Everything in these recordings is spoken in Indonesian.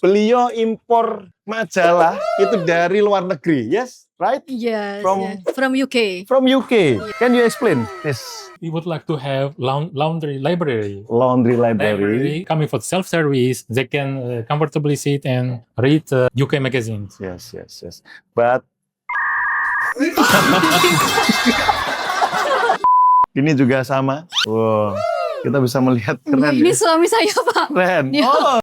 beliau impor majalah itu dari luar negeri, yes? Right? Yes, From- yes. From UK. From UK. Can you explain this We would like to have laundry library. laundry library? Coming for self-service, they can comfortably sit and read UK magazines. Yes. But ini juga sama. Wow, kita bisa melihat keren. Ini Ya? suami saya, Pak. Keren. Dia- Oh,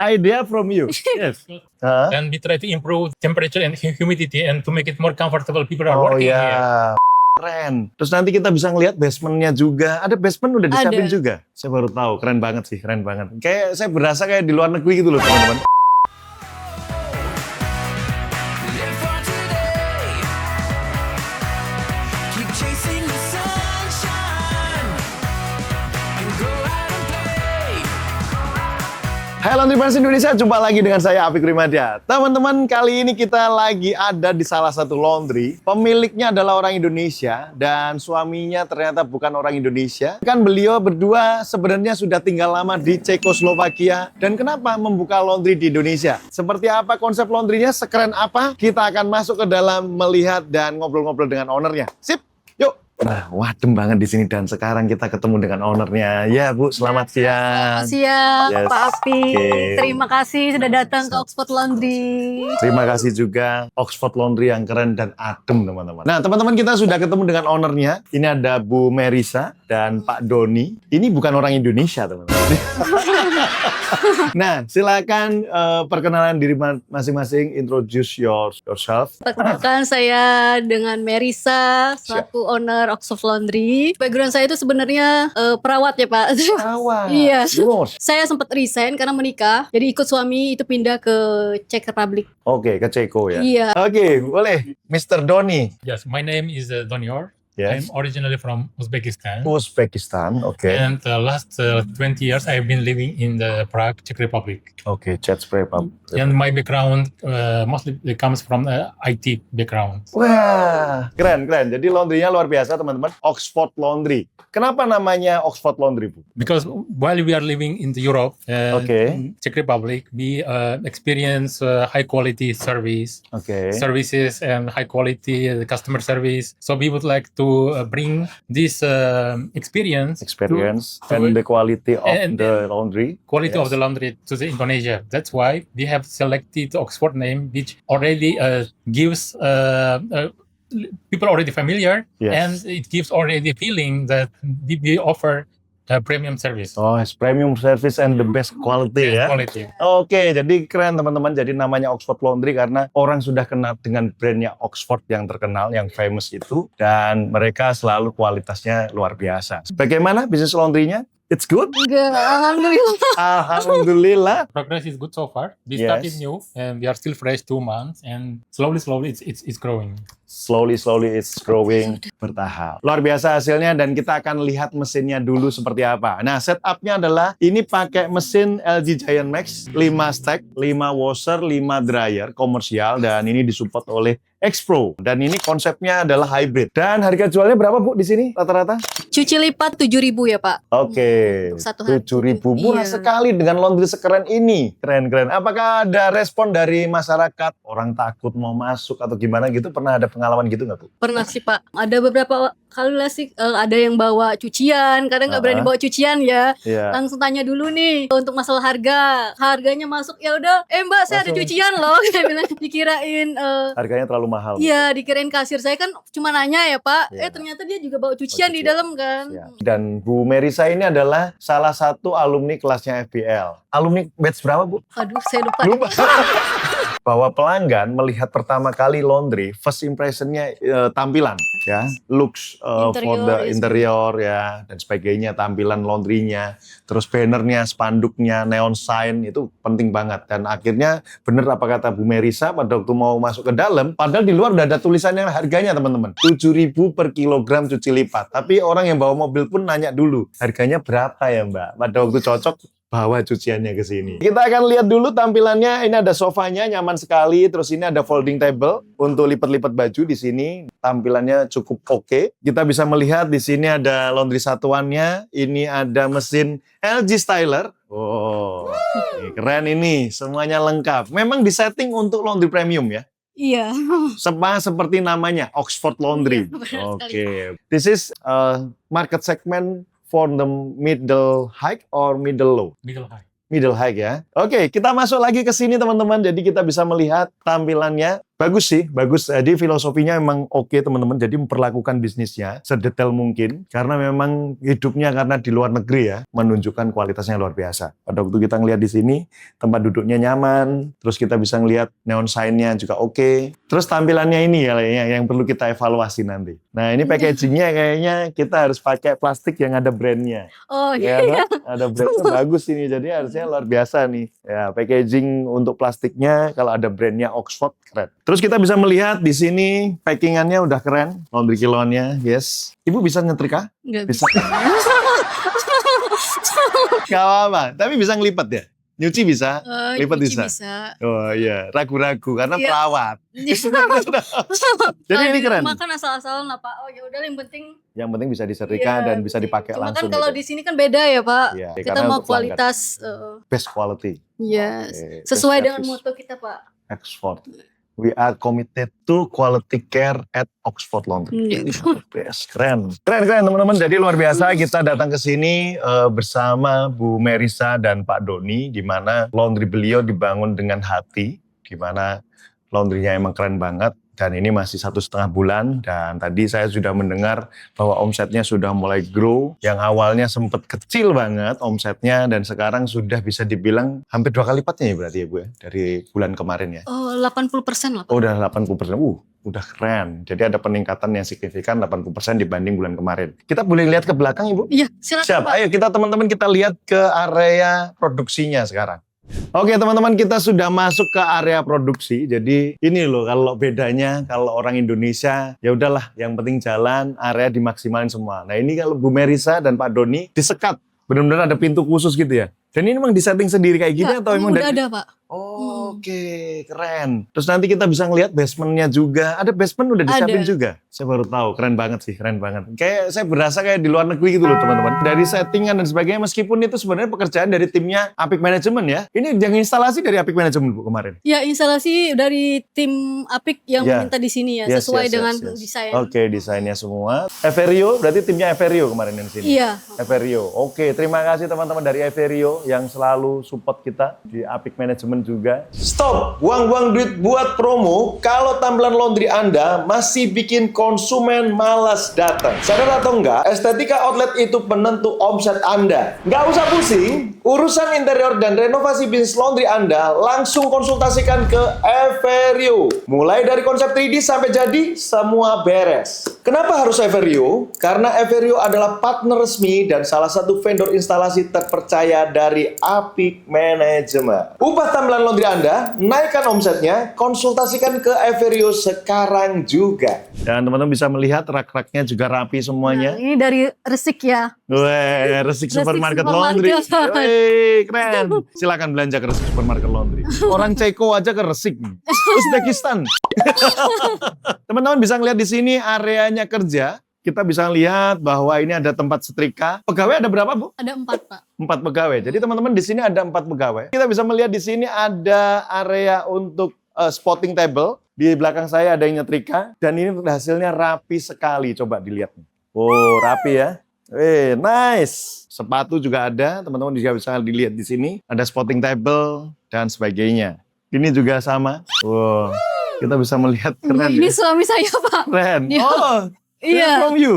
idea from you. Yes. Huh? And we try to improve temperature and humidity and to make it more comfortable. People are Oh working here. ya, keren. Terus nanti kita bisa ngelihat basementnya juga. Ada basement udah disiapin Ada. juga. Saya baru tahu, keren banget sih, keren banget. Kayak saya berasa kayak di luar negeri gitu loh teman-teman. Live for today. Keep chasing the sunshine and go out and play. Hai Laundry Partners Indonesia, jumpa lagi dengan saya Apik Rimadya. Teman-teman, kali ini kita lagi ada di salah satu laundry. Pemiliknya adalah orang Indonesia dan suaminya ternyata bukan orang Indonesia. Kan beliau berdua sebenarnya sudah tinggal lama di Cekoslovakia. Dan kenapa membuka laundry di Indonesia? Seperti apa konsep laundrynya? Sekeren apa? Kita akan masuk ke dalam melihat dan ngobrol-ngobrol dengan ownernya. Sip, yuk! Nah, wadem banget di sini dan sekarang kita ketemu dengan ownernya. Ya Bu, selamat siang. Siap, Yes. Pak Api. Oke. Terima kasih sudah datang ke Oxford Laundry. Terima kasih juga Oxford Laundry yang keren dan adem teman-teman. Nah teman-teman, kita sudah ketemu dengan ownernya. Ini ada Bu Merisa dan Pak Doni. Ini bukan orang Indonesia teman-teman. Nah silakan perkenalan diri masing-masing. Introduce yourself. Perkenalkan saya dengan Merisa, selaku owner Oxford Laundry. Background saya itu sebenarnya perawat ya, Pak. Awal. Iya. Lurus. Saya sempat resign karena menikah. Jadi ikut suami itu pindah ke Czech Republic. Oke, ke Ceko ya. Iya. Oke, boleh. Mr. Doni. Yes, my name is Donior. Yes. I'm originally from Uzbekistan. Uzbekistan. Oke. And last 20 years I've been living in the Prague, Czech Republic. Oke, chat spray pump. And my background mostly comes from IT background. Wah, keren. Jadi laundrynya luar biasa teman-teman. Oxford Laundry. Kenapa namanya Oxford Laundry, Bu? Because while we are living in the Europe, Okay. Czech Republic, we experience high quality service, Oke. services and high quality customer service. So we would like to bring this experience And the quality of And- the laundry. quality Yes. of the laundry to the Indonesia. That's why we have selected the Oxford name, which already gives people already familiar, Yes. and it gives already a feeling that we offer premium service. Oh, it's premium service and the best quality ya. Quality. Oke, jadi keren teman-teman. Jadi namanya Oxford Laundry karena orang sudah kenal dengan brandnya Oxford yang terkenal, yang famous itu. Dan mereka selalu kualitasnya luar biasa. Bagaimana bisnis laundrynya? It's good? Enggak, alhamdulillah. Alhamdulillah. Progress is good so far. We Yes. started new, and we are still fresh 2 months, and slowly it's growing. Slowly it's growing, bertahap. Luar biasa hasilnya dan kita akan lihat mesinnya dulu seperti apa. Nah, setupnya adalah ini pakai mesin LG Giant Max 5 stack, 5 washer, 5 dryer komersial dan ini disupport oleh X-Pro. Dan ini konsepnya adalah hybrid. Dan harga jualnya berapa Bu di sini rata-rata? Cuci lipat 7.000 ya, Pak. Oke, Untuk satu hari. 7.000 murah Iya. sekali dengan laundry sekeren ini. Keren. Apakah ada respon dari masyarakat? Orang takut mau masuk atau gimana gitu? Pernah ada pengalaman gitu nggak Bu? Pernah sih, Pak. Ada beberapa kali lah sih ada yang bawa cucian, kadang nggak berani bawa cucian ya. Iya. Langsung tanya dulu nih untuk masalah harga. Harganya masuk ya udah, Mbak saya ada Langsung. cucian loh. Saya bilang dikirain Harganya terlalu mahal. iya, dikirain kasir saya kan cuma nanya ya, Pak. Iya. Ternyata dia juga bawa cucian di cucian. dalam kan. Ya. Dan Bu Merisa ini adalah salah satu alumni kelasnya FBL. Alumni batch berapa Bu? Aduh, saya lupa. Lupa. Bahwa pelanggan melihat pertama kali laundry, first impressionnya tampilan, ya, looks for Interior, the ya, interior ya dan sebagainya, tampilan laundrynya, terus bannernya, spanduknya, neon sign itu penting banget. Dan akhirnya bener apa kata Bu Merisa pada waktu mau masuk ke dalam, padahal di luar udah ada tulisannya harganya teman-teman, 7.000 per kilogram cuci lipat. Tapi orang yang bawa mobil pun nanya dulu, harganya berapa ya Mbak? Pada waktu cocok bawa cuciannya ke sini. Kita akan lihat dulu tampilannya. Ini ada sofanya, nyaman sekali. Terus ini ada folding table untuk lipat-lipat baju di sini. Tampilannya cukup oke. Kita bisa melihat di sini ada laundry satuannya. Ini ada mesin LG Styler. Oh, ini keren ini. Semuanya lengkap. Memang disetting untuk laundry premium ya. Iya. Seperti namanya, Oxford Laundry. Iya, benar sekali. Oke. This is market segment for the middle high or middle low? Middle high. Middle high ya. Oke, kita masuk lagi ke sini teman-teman. Jadi kita bisa melihat tampilannya. Bagus sih, bagus. Jadi filosofinya memang oke teman-teman. Jadi memperlakukan bisnisnya sedetail mungkin. Karena memang hidupnya karena di luar negeri ya. Menunjukkan kualitasnya luar biasa. Pada waktu kita ngelihat di sini, tempat duduknya nyaman. Terus kita bisa ngelihat neon sign-nya juga oke. Terus tampilannya ini ya yang perlu kita evaluasi nanti. Nah ini packagingnya kayaknya kita harus pakai plastik yang ada brandnya. Oh Ya, iya. kan? Ada brandnya bagus ini, jadi harusnya luar biasa nih. Ya, packaging untuk plastiknya kalau ada brandnya Oxford keren. Terus kita bisa melihat di sini packingannya udah keren, laundry kiloannya, yes. Ibu bisa nyetrika? Nggak Bisa. bisa. Gak apa-apa, tapi bisa ngelipat ya? Nyuci bisa? Lipat Nyuci bisa? Oh iya, ragu-ragu karena Iya. perawat. Jadi ini keren. Makan asal-asalan lah Pak. Oh ya udah yang penting. Yang penting bisa disetrika Iya, dan bisa dipakai Cuma langsung. kan kalau gitu. di sini kan beda ya Pak. Iya, Kita karena mau untuk pelanggan. kualitas. Best quality. Yes. Best Sesuai dengan service. moto kita Pak. Oxford. We are committed to quality care at Oxford Laundry. Yes, keren teman-teman. Jadi luar biasa kita datang ke sini bersama Bu Merisa dan Pak Doni, di mana laundry beliau dibangun dengan hati, di mana laundrynya emang keren banget. Dan ini masih 1,5 bulan, dan tadi saya sudah mendengar bahwa omsetnya sudah mulai grow. Yang awalnya sempat kecil banget omsetnya, dan sekarang sudah bisa dibilang hampir 2 kali lipatnya ya berarti ya Bu ya, dari bulan kemarin ya. Oh 80% lah Pak. Oh, udah 80%. Udah keren. Jadi ada peningkatan yang signifikan 80% dibanding bulan kemarin. Kita boleh lihat ke belakang Ibu? Iya silakan Siap. Pak. Ayo kita teman-teman kita lihat ke area produksinya sekarang. Oke teman-teman, kita sudah masuk ke area produksi. Jadi ini loh kalau bedanya kalau orang Indonesia ya udahlah yang penting jalan, area dimaksimalin semua. Nah ini kalau Bu Merisa dan Pak Doni disekat. Benar-benar ada pintu khusus gitu ya. Dan ini memang disetting sendiri kayak gini Enggak, atau emang udah ada Pak. Oke, keren. Terus nanti kita bisa ngelihat basementnya juga. Ada basement udah disiapin Ada. juga. Saya baru tahu, keren banget sih, keren banget. Kayak saya berasa kayak di luar negeri gitu loh teman-teman. Dari settingan dan sebagainya, meskipun itu sebenarnya pekerjaan dari timnya Apik Management ya. Ini yang instalasi dari Apik Management Bu kemarin. Ya instalasi dari tim Apik yang Ya. minta di sini ya, Yes, sesuai yes, dengan yes, yes. desain. Oke, desainnya semua. Everio, berarti timnya Everio kemarin yang sini. Iya. Everio. Oke, terima kasih teman-teman dari Everio yang selalu support kita di Apik Management juga. Stop, buang-buang duit buat promo kalau tampilan laundry Anda masih bikin konsumen malas datang. Sadar atau enggak, Estetika Outlet itu penentu omset Anda. Nggak usah pusing, urusan interior dan renovasi bisnis laundry Anda langsung konsultasikan ke Everio. Mulai dari konsep 3D sampai jadi, semua beres. Kenapa harus Everio? Karena Everio adalah partner resmi dan salah satu vendor instalasi terpercaya dari Apik Management. Ubah tampilan laundry Anda, naikkan omsetnya, konsultasikan ke Everio sekarang juga. Dan teman-teman bisa melihat rak-raknya juga rapi semuanya. Nah, ini dari Resik ya. Weh, Resik Supermarket Laundry. Supermarket. Weh, keren. Silakan belanja ke Resik Supermarket Laundry. Orang Ceko aja ke Resik. Uzbekistan. Teman-teman bisa ngeliat di sini areanya kerja. Kita bisa lihat bahwa ini ada tempat setrika. Pegawai ada berapa, Bu? Ada 4 Pak. 4 pegawai. Jadi teman-teman di sini ada 4 pegawai. Kita bisa melihat di sini ada area untuk spotting table. Di belakang saya ada yang nyetrika. Dan ini hasilnya rapi sekali. Coba dilihat. Oh, rapi ya. Nice. Sepatu juga ada. Teman-teman juga bisa dilihat di sini. Ada spotting table dan sebagainya. Ini juga sama. Wow. Kita bisa melihat keren Ini ya. suami saya Pak. Keren. Iya. Oh, Iya. from you.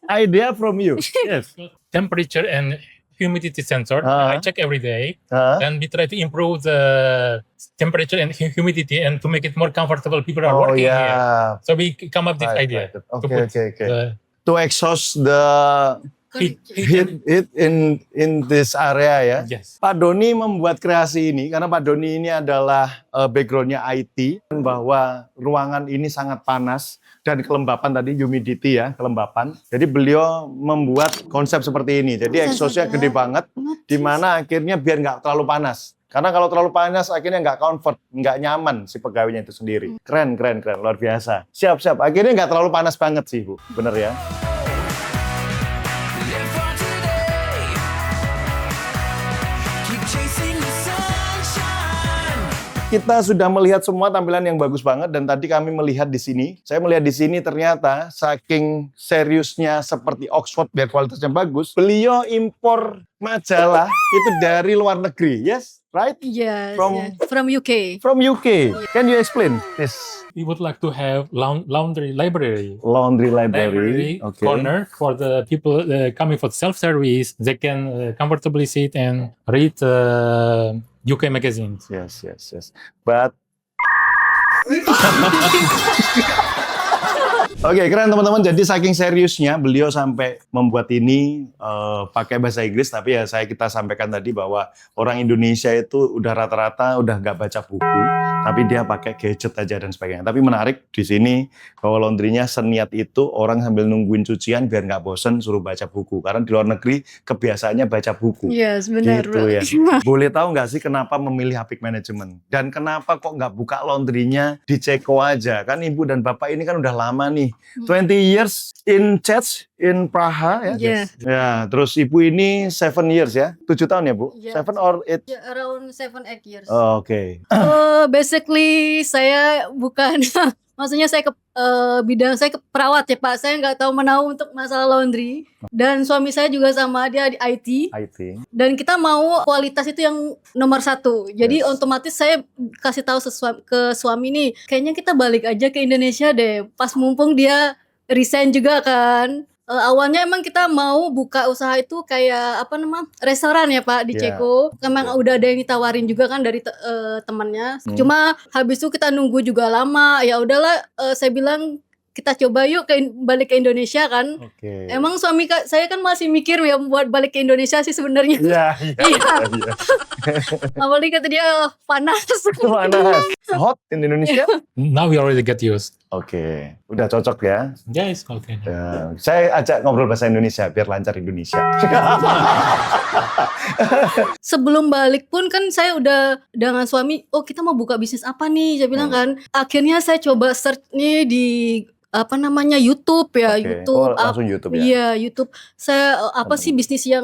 Idea from you. Yes. Temperature and humidity sensor. Ah. I check every day, Hah? and we try to improve the temperature and humidity, and to make it more comfortable. People are Oh working here, yeah. so we come up with this Right, idea. right. to Okay, put okay, okay. the- To exhaust the hit in this area ya. Yes. Pak Doni membuat kreasi ini karena Pak Doni ini adalah backgroundnya IT, bahwa ruangan ini sangat panas dan kelembapan tadi, humidity ya, kelembapan. Jadi beliau membuat konsep seperti ini. Jadi exhaustnya gede banget, di mana akhirnya biar nggak terlalu panas. Karena kalau terlalu panas akhirnya nggak comfort, nggak nyaman si pegawainya itu sendiri. Keren, luar biasa. Siap. Akhirnya nggak terlalu panas banget sih Bu, bener ya. Live for today. Keep chasing the sunshine. Kita sudah melihat semua tampilan yang bagus banget dan tadi kami melihat di sini. Saya melihat di sini ternyata saking seriusnya seperti Oxford biar kualitasnya bagus, beliau impor majalah itu dari luar negeri. Yes, right? Yes, From- yes. From UK. From UK. Can you explain this? We would like to have laundry library. Laundry library. Okay. Corner for the people coming for self-service. They can comfortably sit and read UK magazines. Yes. But Oke, keren teman-teman. Jadi saking seriusnya beliau sampai membuat ini pakai bahasa Inggris, tapi ya kita sampaikan tadi bahwa orang Indonesia itu udah rata-rata udah nggak baca buku, tapi dia pakai gadget aja dan sebagainya. Tapi menarik di sini bahwa laundrynya seniat itu orang sambil nungguin cucian biar nggak bosen suruh baca buku. Karena di luar negeri kebiasaannya baca buku. Yes, benar. Gitu ya. Boleh tahu nggak sih kenapa memilih Apik Management? Dan kenapa kok nggak buka laundrynya di Ceko aja? Kan Ibu dan Bapak ini kan udah lama nih. 20 years in Czech, in Praha ya? Yeah. Ya, terus Ibu ini 7 years ya? 7 tahun ya Bu? Yeah. 7 or 8? Yeah, around 7-8 years. Oh, oke. Basically saya bukan, maksudnya saya bidang saya perawat ya Pak. Saya nggak tahu menahu untuk masalah laundry. Dan suami saya juga sama, dia di IT. IT. Dan kita mau kualitas itu yang nomor 1. Jadi Yes. otomatis saya kasih tahu ke suami nih, kayaknya kita balik aja ke Indonesia deh. Pas mumpung dia resign juga kan. Awalnya emang kita mau buka usaha itu kayak restoran ya Pak di Yeah. Ceko. Emang udah ada yang ditawarin juga kan dari temannya. Cuma habis itu kita nunggu juga lama. Ya udahlah, saya bilang kita coba yuk balik ke Indonesia kan. Oke. Emang suami saya kan masih mikir ya buat balik ke Indonesia sih sebenarnya. Iya. Iya. Apalagi kata dia panas. Panas. Hot in Indonesia? Now we already get used. Oke. Udah cocok ya? Yes, okay. Ya, saya ajak ngobrol bahasa Indonesia biar lancar Indonesia. Sebelum balik pun kan saya udah dengan suami, oh kita mau buka bisnis apa nih? Saya bilang kan. Akhirnya saya coba search nih di YouTube ya, Oke. YouTube. Oh, langsung YouTube ya? Iya, YouTube. Saya apa sih bisnis yang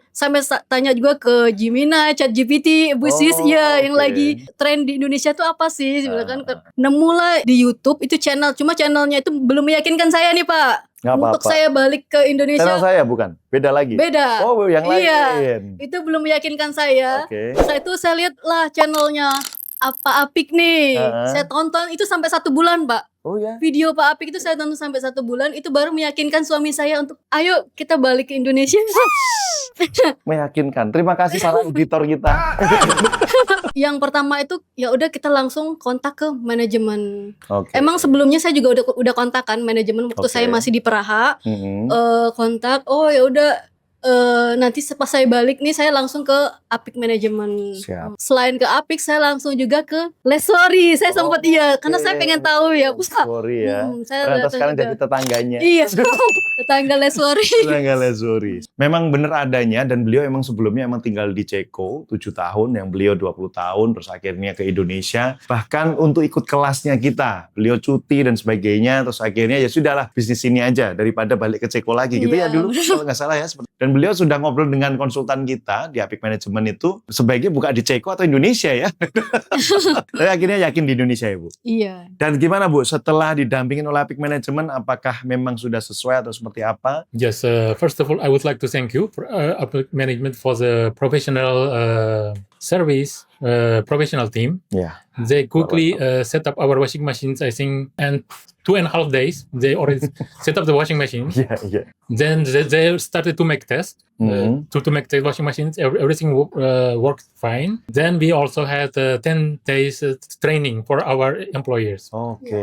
sampai tanya juga ke Gemini, ChatGPT, bisnis yang oke. lagi tren di Indonesia tuh apa sih? Saya bilang kan nemu lah di YouTube itu channel, cuma channelnya itu belum meyakinkan saya nih Pak. Nggak Untuk apa-apa. saya balik ke Indonesia. Channel saya bukan? Beda lagi? Beda. Oh, yang lain. Iya. Itu belum meyakinkan saya. Oke. Setelah itu saya lihat lah channelnya Pak Apik nih. Saya tonton itu sampai 1 bulan Pak. Oh ya? Video Pak Apik itu saya tonton sampai 1 bulan. Itu baru meyakinkan suami saya untuk ayo kita balik ke Indonesia. Meyakinkan. Terima kasih para editor kita. Yang pertama itu ya udah kita langsung kontak ke manajemen. Oke. Emang sebelumnya saya juga udah kontakkan manajemen waktu Oke. saya masih di Praha. Mm-mm. Kontak, oh ya udah nanti pas saya balik nih saya langsung ke Apik Manajemen. Siap. Selain ke Apik saya langsung juga ke Lesori. Saya sempat karena saya pengen tahu ya. Sorry ya. Saya Ternyata datang sekarang juga. jadi tetangganya. Iya, tetangga Lesori. Tetangga Lesori. Memang bener adanya dan beliau emang sebelumnya emang tinggal di Ceko 7 tahun, yang beliau 20 tahun terus akhirnya ke Indonesia. Bahkan untuk ikut kelasnya kita, beliau cuti dan sebagainya terus akhirnya ya sudahlah bisnis ini aja daripada balik ke Ceko lagi gitu ya Iya, dulu kalau nggak salah ya. Dan beliau sudah ngobrol dengan konsultan kita di Apik Management itu sebaiknya buka di Ceko atau Indonesia ya. Tapi akhirnya yakin di Indonesia ya Bu. Iya. Dan gimana Bu setelah didampingin oleh Apik Management apakah memang sudah sesuai atau seperti apa? Yes, first of all, I would like to thank you for Apik Management for the professional service professional team. Yeah. They quickly set up our washing machines, I think, and 2.5 days they already set up the washing machine. Yeah, yeah. Then they started to make tests. Mhm. To make the washing machines, everything worked fine. Then we also had 10 days training for our employees. Oke.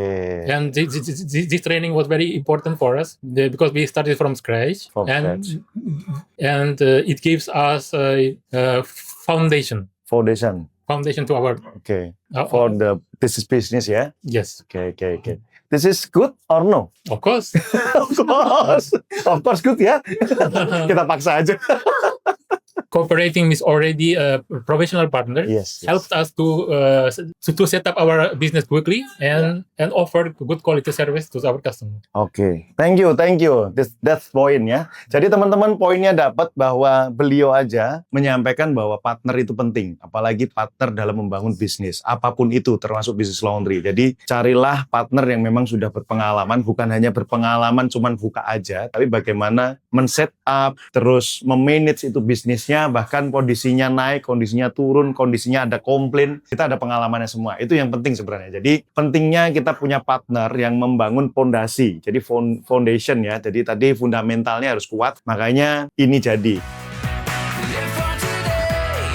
And this training was very important for us because we started from scratch. From and scratch. and it gives us a foundation Foundation. to our Oke. For the business ya. yes, Oke. This is good or no? of course. Of course good ya. Kita paksa aja. Cooperating with already a professional partner Yes. helped us to set up our business quickly and offer good quality service to our customer. Oke, thank you. That's point ya. Jadi teman-teman poinnya dapat bahwa beliau aja menyampaikan bahwa partner itu penting, apalagi partner dalam membangun bisnis, apapun itu, termasuk bisnis laundry. Jadi carilah partner yang memang sudah berpengalaman, bukan hanya berpengalaman cuman buka aja, tapi bagaimana men-set up, terus memanage itu bisnisnya, bahkan kondisinya naik, kondisinya turun, kondisinya ada komplain, kita ada pengalamannya semua. Itu yang penting sebenarnya. Jadi pentingnya kita punya partner yang membangun fondasi. Jadi foundation ya. Jadi tadi fundamentalnya harus kuat. Makanya ini jadi. Live for today.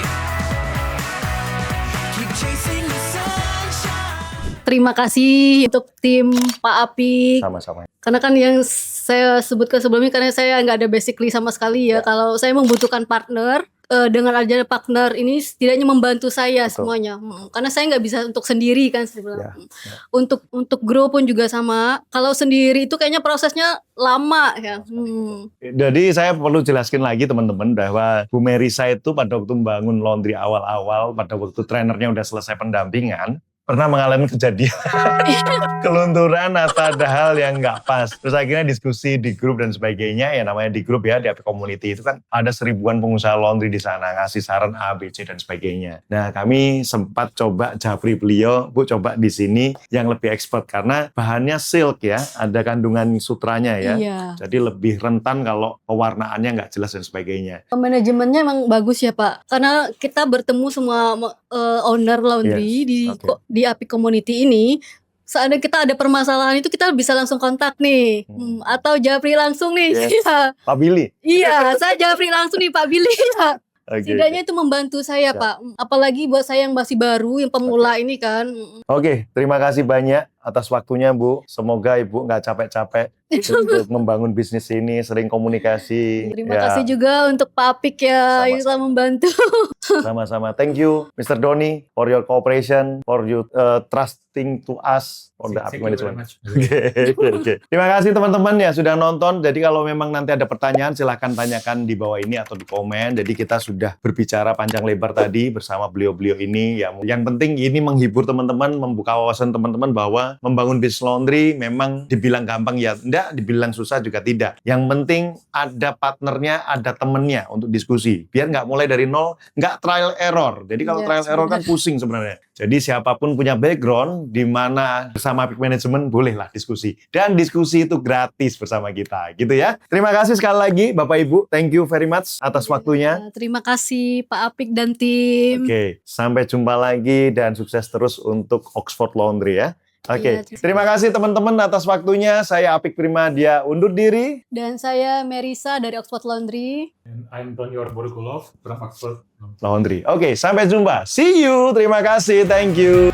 Keep chasing the sunshine. Terima kasih untuk tim Pak Apik. Sama-sama. Karena kan yang saya sebutkan sebelumnya, karena saya nggak ada basically sama sekali ya. Kalau saya membutuhkan partner, dengan adanya partner ini setidaknya membantu saya Betul. semuanya. Karena saya nggak bisa untuk sendiri kan. Saya bilang. Ya. Untuk grow pun juga sama. Kalau sendiri itu kayaknya prosesnya lama ya. Jadi saya perlu jelaskan lagi teman-teman bahwa Bu Merisa itu pada waktu membangun laundry awal-awal, pada waktu trainernya udah selesai pendampingan, pernah mengalami kejadian kelunturan atau ada hal yang nggak pas. Terus akhirnya diskusi di grup dan sebagainya, ya namanya di grup ya, di AP Community itu kan ada 1000-an pengusaha laundry di sana, ngasih saran A, B, C dan sebagainya. Nah kami sempat coba japri beliau, Bu coba di sini yang lebih expert karena bahannya silk ya, ada kandungan sutranya ya. Iya. Jadi lebih rentan kalau pewarnaannya nggak jelas dan sebagainya. Manajemennya emang bagus ya Pak. Karena kita bertemu semua owner laundry Yes, oke. di Apik Community ini. Seandainya kita ada permasalahan itu kita bisa langsung kontak nih. Atau japri langsung nih. Yes. Iya. Pak Billy. Iya, saya japri langsung nih Pak Billy. Ya. Oke. Setidaknya itu membantu saya Siap. Pak. Apalagi buat saya yang masih baru, yang pemula ini kan. Oke, terima kasih banyak atas waktunya Bu. Semoga Ibu nggak capek-capek untuk membangun bisnis ini, sering komunikasi. Terima Ya, kasih juga untuk Pak Apik ya yang telah membantu. sama-sama. Thank you, Mr. Doni, for your cooperation, for you trusting to us for the Thank Apik you very management. much. Oke. Terima kasih teman-teman ya sudah nonton. Jadi kalau memang nanti ada pertanyaan silahkan tanyakan di bawah ini atau di komen. Jadi kita sudah berbicara panjang lebar tadi bersama beliau-beliau ini. Yang penting ini menghibur teman-teman, membuka wawasan teman-teman bahwa membangun bisnis laundry memang dibilang gampang ya enggak, dibilang susah juga tidak. Yang penting ada partnernya, ada temennya untuk diskusi. Biar nggak mulai dari nol, nggak trial error. Jadi kalau Iya, trial error kan pusing sebenarnya. Jadi siapapun punya background di mana bersama Apik Management bolehlah diskusi. Dan diskusi itu gratis bersama kita, gitu ya. Terima kasih sekali lagi Bapak Ibu. Thank you very much atas waktunya. Terima kasih Pak Apik dan tim. Oke, sampai jumpa lagi dan sukses terus untuk Oxford Laundry ya. Oke, Iya, terima kasih teman-teman atas waktunya. Saya Apik Primadia undur diri. Dan saya Merisa dari Oxford Laundry. And I'm Doni Orborgulov from Oxford. Laundry. Oke, sampai jumpa. See you. Terima kasih. Thank you.